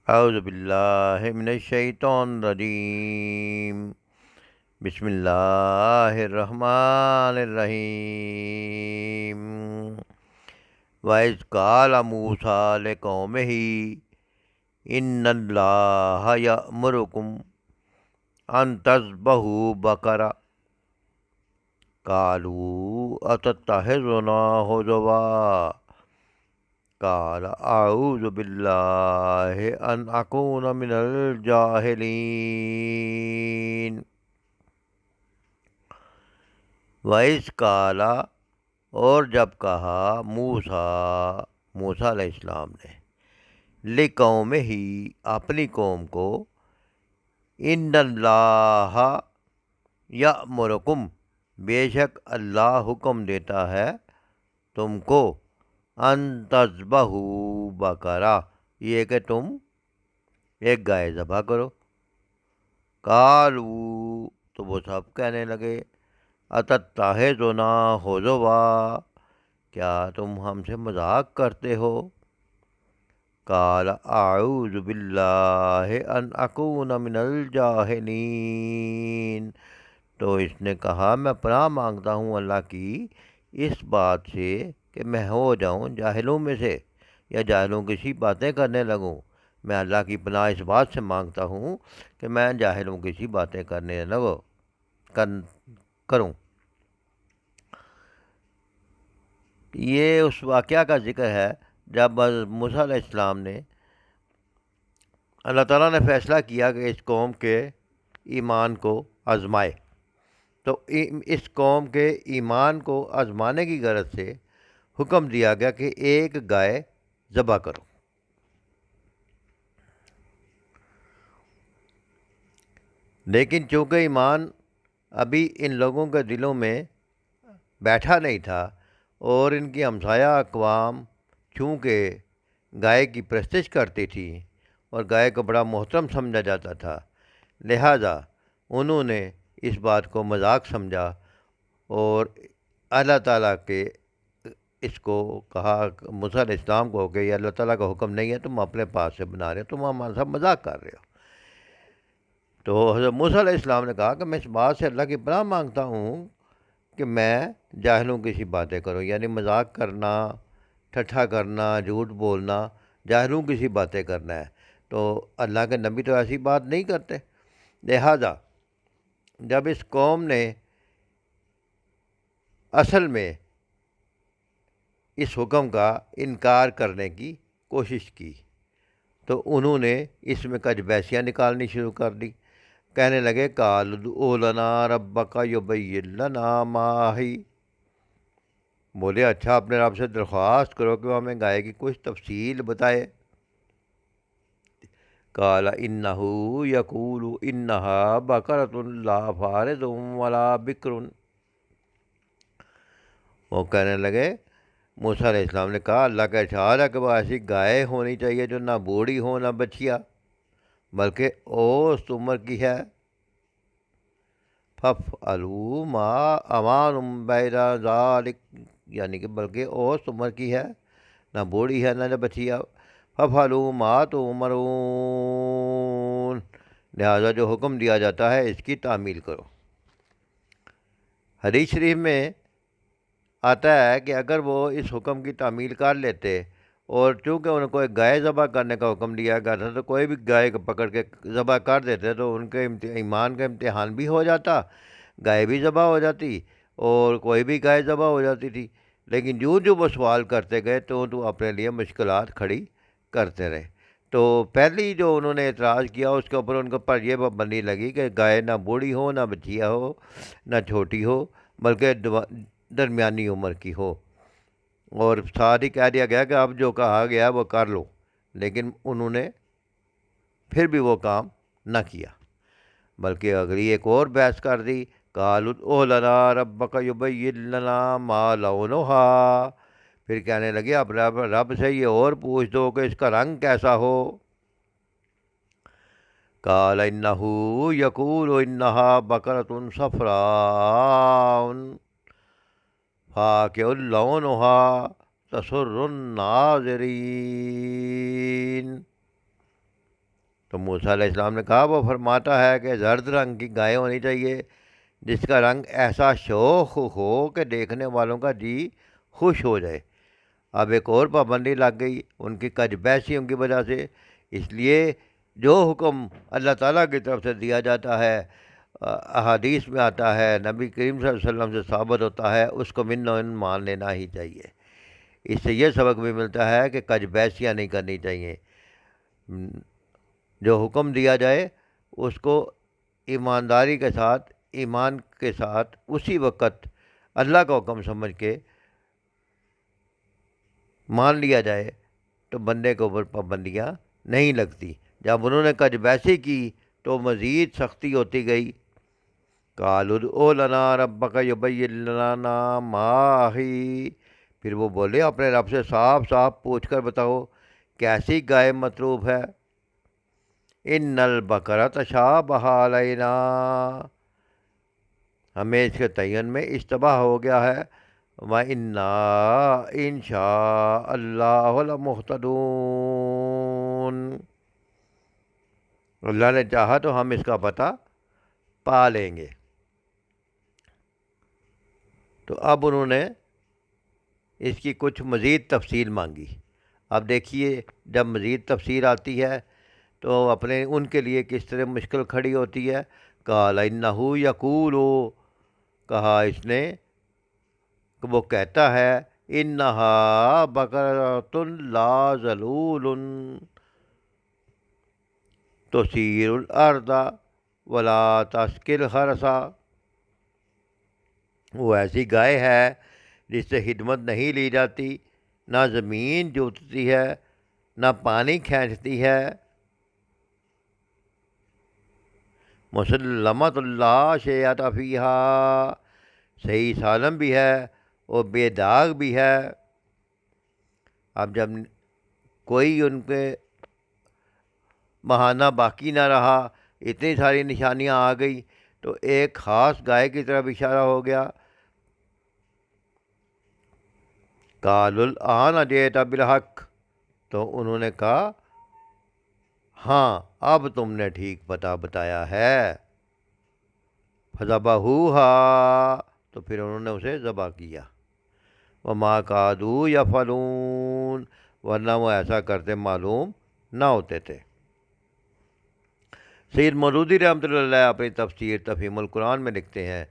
اعوذ باللہ من الشیطان الرجیم بسم اللہ الرحمن الرحیم وَإِذْ قَالَ مُوسَىٰ لِقَوْمِهِ إِنَّ اللَّهَ يَأْمُرُكُمْ أَن تَذْبَحُوا بَقَرَةً قَالُوا أَتَتَّخِذُنَا هُزُوًا قال اعوذ باللہ ان اکون من الجاہلین وَإِذْ قَالَ اور جب کہا موسیٰ علیہ السلام نے لِقَوْمِهِ اپنی قوم کو ان اللہ یأمرکم بے شک اللہ حکم دیتا ہے تم کو ان تذبحوا بقرہ یہ کہ تم ایک گائے ذبح کرو قالوا تو وہ سب کہنے لگے اتتخذنا ہزوا کیا تم ہم سے مذاق کرتے ہو قال اعوذ باللہ ان اکون من الجاہلین تو اس نے کہا میں پناہ مانگتا ہوں اللہ کی اس بات سے کہ میں ہو جاؤں جاہلوں میں سے یا جاہلوں کی سی باتیں کرنے لگوں میں اللہ کی پناہ اس بات سے مانگتا ہوں کہ میں جاہلوں کی سی باتیں کرنے کروں یہ اس واقعہ کا ذکر ہے جب موسیٰ علیہ السلام نے اللہ تعالیٰ نے فیصلہ کیا کہ اس قوم کے ایمان کو آزمائے تو اس قوم کے ایمان کو آزمانے کی غرض سے حکم دیا گیا کہ ایک گائے ذبح کرو لیکن چونکہ ایمان ابھی ان لوگوں کے دلوں میں بیٹھا نہیں تھا اور ان کی ہمسایہ اقوام چونکہ گائے کی پرستش کرتی تھی اور گائے کو بڑا محترم سمجھا جاتا تھا لہٰذا انہوں نے اس بات کو مذاق سمجھا اور اللہ تعالیٰ کے اس کو کہا موسیٰ علیہ السلام کو کہ یہ اللہ تعالیٰ کا حکم نہیں ہے تم اپنے پاس سے بنا رہے ہو تم ہمارے ساتھ مذاق کر رہے ہو تو حضرت موسیٰ علیہ السلام نے کہا کہ میں اس بات سے اللہ کی پناہ مانگتا ہوں کہ میں جاہلوں کی سی باتیں کروں یعنی مذاق کرنا ٹھٹھا کرنا جھوٹ بولنا جاہلوں کی سی باتیں کرنا ہے تو اللہ کے نبی تو ایسی بات نہیں کرتے لہٰذا جب اس قوم نے اصل میں اس حکم کا انکار کرنے کی کوشش کی تو انہوں نے اس میں کچھ بیسیاں نکالنی شروع کر دی کہنے لگے قالوا ادع لنا ربک یبین لنا ما ہی بولے اچھا اپنے رب سے درخواست کرو کہ وہ ہمیں گائے کی کچھ تفصیل بتائے قال انہ یقول انہا بقرۃ لا فارض ولا بکر وہ کہنے لگے موسیٰ علیہ السلام نے کہا اللہ کا ارشاد ہے کہ وہ ایسی گائے ہونی چاہیے جو نہ بوڑھی ہو نہ بچیا بلکہ اوسط عمر کی ہے فَافْعَلُوا مَا امان بین ذالک یعنی کہ بلکہ اوسط عمر کی ہے نہ بوڑھی ہے نہ بچیا فَافْعَلُوا مَا تُؤْمَرُونَ لہٰذا جو حکم دیا جاتا ہے اس کی تعمیل کرو حدیث شریف میں آتا ہے کہ اگر وہ اس حکم کی تعمیل کر لیتے اور چونکہ ان کو ایک گائے ذبح کرنے کا حکم دیا گیا تھا تو کوئی بھی گائے کو پکڑ کے ذبح کر دیتے تو ان کے ایمان کا امتحان بھی ہو جاتا گائے بھی ذبح ہو جاتی اور کوئی بھی گائے ذبح ہو جاتی تھی لیکن جو وہ سوال کرتے گئے تو اپنے لیے مشکلات کھڑی کرتے رہے تو پہلی جو انہوں نے اعتراض کیا اس کے اوپر ان کے اوپر یہ پابندی لگی کہ گائے نہ بوڑھی ہو نہ بچیا ہو نہ چھوٹی ہو بلکہ درمیانی عمر کی ہو اور ساتھ ہی کہہ دیا گیا کہ اب جو کہا گیا وہ کر لو لیکن انہوں نے پھر بھی وہ کام نہ کیا بلکہ اگلی ایک اور بحث کر دی قالوا ادع لنا ربک یبین لنا ما لونھا پھر کہنے لگے اب رب سے یہ اور پوچھ دو کہ اس کا رنگ کیسا ہو قال انہ یقول انہا بقرۃ صفراء فاقع لونھا تسر الناظرین تو موسیٰ علیہ السلام نے کہا وہ فرماتا ہے کہ زرد رنگ کی گائے ہونی چاہیے جس کا رنگ ایسا شوخ ہو کہ دیکھنے والوں کا جی خوش ہو جائے۔ اب ایک اور پابندی لگ گئی ان کی کج بیسیوں کی وجہ سے، اس لیے جو حکم اللہ تعالیٰ کی طرف سے دیا جاتا ہے، احادیث میں آتا ہے، نبی کریم صلی اللہ علیہ وسلم سے ثابت ہوتا ہے، اس کو من و مان لینا ہی چاہیے۔ اس سے یہ سبق بھی ملتا ہے کہ کج بیسیاں نہیں کرنی چاہیے، جو حکم دیا جائے اس کو ایمانداری کے ساتھ، ایمان کے ساتھ اسی وقت اللہ کا حکم سمجھ کے مان لیا جائے تو بندے کے اوپر پابندیاں نہیں لگتی۔ جب انہوں نے کج بیسی کی تو مزید سختی ہوتی گئی۔ قالوا ادع لنا ربک یبین لنا ما ہی، پھر وہ بولے اپنے رب سے صاف صاف پوچھ کر بتاؤ کیسی گائے مطلوب ہے۔ ان البقرۃ تشابہ علینا، ہمیں اس کے تعین میں اشتباہ ہو گیا ہے۔ وَإِنَّا إِن شاء اللہ لَمُهْتَدُونَ، اللہ نے چاہا تو ہم اس کا پتہ پا لیں گے۔ تو اب انہوں نے اس کی کچھ مزید تفصیل مانگی۔ اب دیکھیے جب مزید تفصیل آتی ہے تو اپنے ان کے لیے کس طرح مشکل کھڑی ہوتی ہے۔ قال انہ یقول، کہا اس نے کہ وہ کہتا ہے انہا بقرۃ لا ذلول تثیر الارض ولا تسقی الحرث، وہ ایسی گائے ہے جس سے خدمت نہیں لی جاتی، نہ زمین جوتتی ہے نہ پانی کھینچتی ہے، مسلمۃ لا شیۃ فیہا، صحیح سالم بھی ہے اور بے داغ بھی ہے۔ اب جب کوئی ان کے بہانہ باقی نہ رہا، اتنی ساری نشانیاں آ گئی تو ایک خاص گائے کی طرف اشارہ ہو گیا۔ قالوا الآن جئت بالحق، تو انہوں نے کہا ہاں اب تم نے ٹھیک پتہ بتایا ہے۔ فذبحوها، تو پھر انہوں نے اسے ذبح کیا۔ وما کادوا یفعلون، ورنہ وہ ایسا کرتے معلوم نہ ہوتے تھے۔ سید مودودی رحمۃ اللہ علیہ اپنی تفسیر تفہیم القرآن میں لکھتے ہیں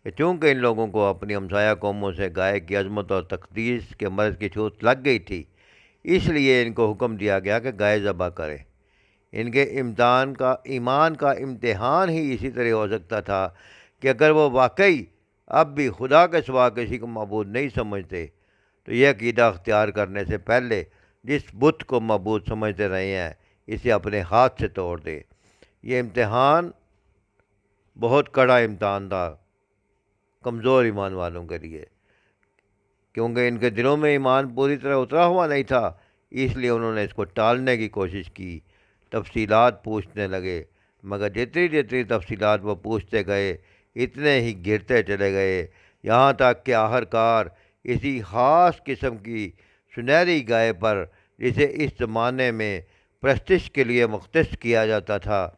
کہ چونکہ ان لوگوں کو اپنی ہمسایہ قوموں سے گائے کی عظمت اور تقدیس کے مرض کی چھوٹ لگ گئی تھی، اس لیے ان کو حکم دیا گیا کہ گائے ذبح کریں۔ ان کے ایمان کا امتحان ہی اسی طرح ہو سکتا تھا کہ اگر وہ واقعی اب بھی خدا کے سوا کسی کو معبود نہیں سمجھتے تو یہ عقیدہ اختیار کرنے سے پہلے جس بت کو معبود سمجھتے رہے ہیں اسے اپنے ہاتھ سے توڑ دے۔ یہ امتحان بہت کڑا امتحان تھا کمزور ایمان والوں کے لیے، کیونکہ ان کے دلوں میں ایمان پوری طرح اترا ہوا نہیں تھا، اس لیے انہوں نے اس کو ٹالنے کی کوشش کی، تفصیلات پوچھنے لگے، مگر جتنی جتنی تفصیلات وہ پوچھتے گئے اتنے ہی گرتے چلے گئے، یہاں تک کہ آخرکار اسی خاص قسم کی سنہری گائے پر جسے اس زمانے میں پرستش کے لیے مختص کیا جاتا تھا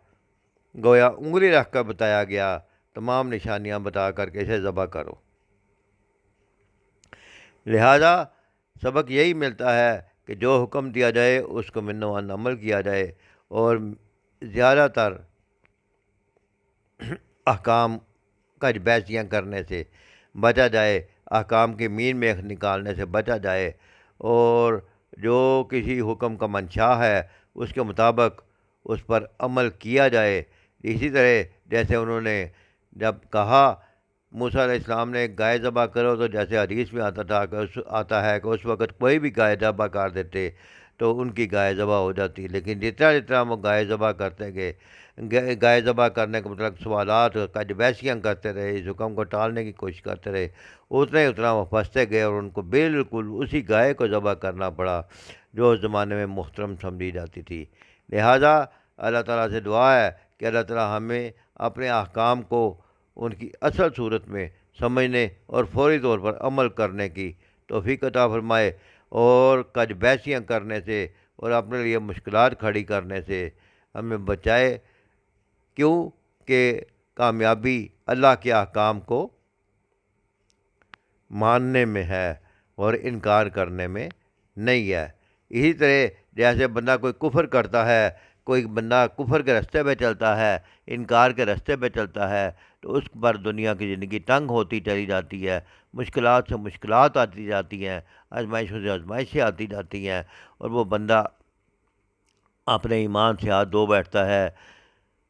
گویا انگلی رکھ کر بتایا گیا، تمام نشانیاں بتا کر کے اسے ذبح کرو۔ لہذا سبق یہی ملتا ہے کہ جو حکم دیا جائے اس کو من و عن عمل کیا جائے اور زیادہ تر احکام کج بیسیاں کرنے سے بچا جائے، احکام کی مین میخ نکالنے سے بچا جائے، اور جو کسی حکم کا منشا ہے اس کے مطابق اس پر عمل کیا جائے۔ اسی طرح جیسے انہوں نے جب کہا موسیٰ علیہ السلام نے گائے ذبح کرو، تو جیسے حدیث میں آتا ہے کہ اس وقت کوئی بھی گائے ذبح کر دیتے تو ان کی گائے ذبح ہو جاتی، لیکن جتنا جتنا وہ گائے ذبح کرتے گئے، گائے ذبح کرنے کا مطلب سوالات کج بیسیاں کرتے رہے، اس حکم کو ٹالنے کی کوشش کرتے رہے، اتنا وہ پھنستے گئے اور ان کو بالکل اسی گائے کو ذبح کرنا پڑا جو اس زمانے میں محترم سمجھی جاتی تھی۔ لہٰذا اللہ تعالیٰ سے دعا ہے کہ اللہ تعالیٰ ہمیں اپنے احکام کو ان کی اصل صورت میں سمجھنے اور فوری طور پر عمل کرنے کی توفیق عطا فرمائے، اور کج بیسیاں کرنے سے اور اپنے لیے مشکلات کھڑی کرنے سے ہمیں بچائے، کیوں کہ کامیابی اللہ کے احکام کو ماننے میں ہے اور انکار کرنے میں نہیں ہے۔ اسی طرح جیسے بندہ کوئی کفر کرتا ہے، کوئی بندہ کفر کے راستے پہ چلتا ہے، انکار کے راستے پہ چلتا ہے، تو اس پر دنیا کی زندگی تنگ ہوتی چلی جاتی ہے، مشکلات سے مشکلات آتی جاتی ہیں، آزمائشوں سے آزمائشیں آتی جاتی ہیں، اور وہ بندہ اپنے ایمان سے ہاتھ دھو بیٹھتا ہے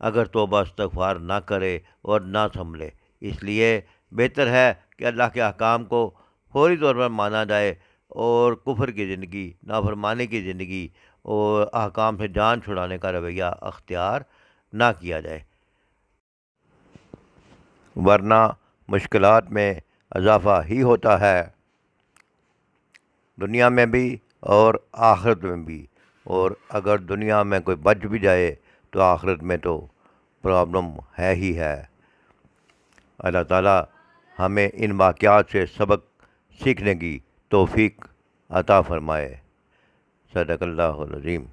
اگر توبہ استغفار نہ کرے اور نہ سنبھلے۔ اس لیے بہتر ہے کہ اللہ کے احکام کو فوری طور پر مانا جائے، اور کفر کی زندگی، نافرمانی کی زندگی اور احکام سے جان چھڑانے کا رویہ اختیار نہ کیا جائے، ورنہ مشکلات میں اضافہ ہی ہوتا ہے، دنیا میں بھی اور آخرت میں بھی۔ اور اگر دنیا میں کوئی بچ بھی جائے تو آخرت میں تو پرابلم ہے ہی ہے۔ اللہ تعالیٰ ہمیں ان واقعات سے سبق سیکھنے کی توفیق عطا فرمائے۔ صدق اللہ العظیم۔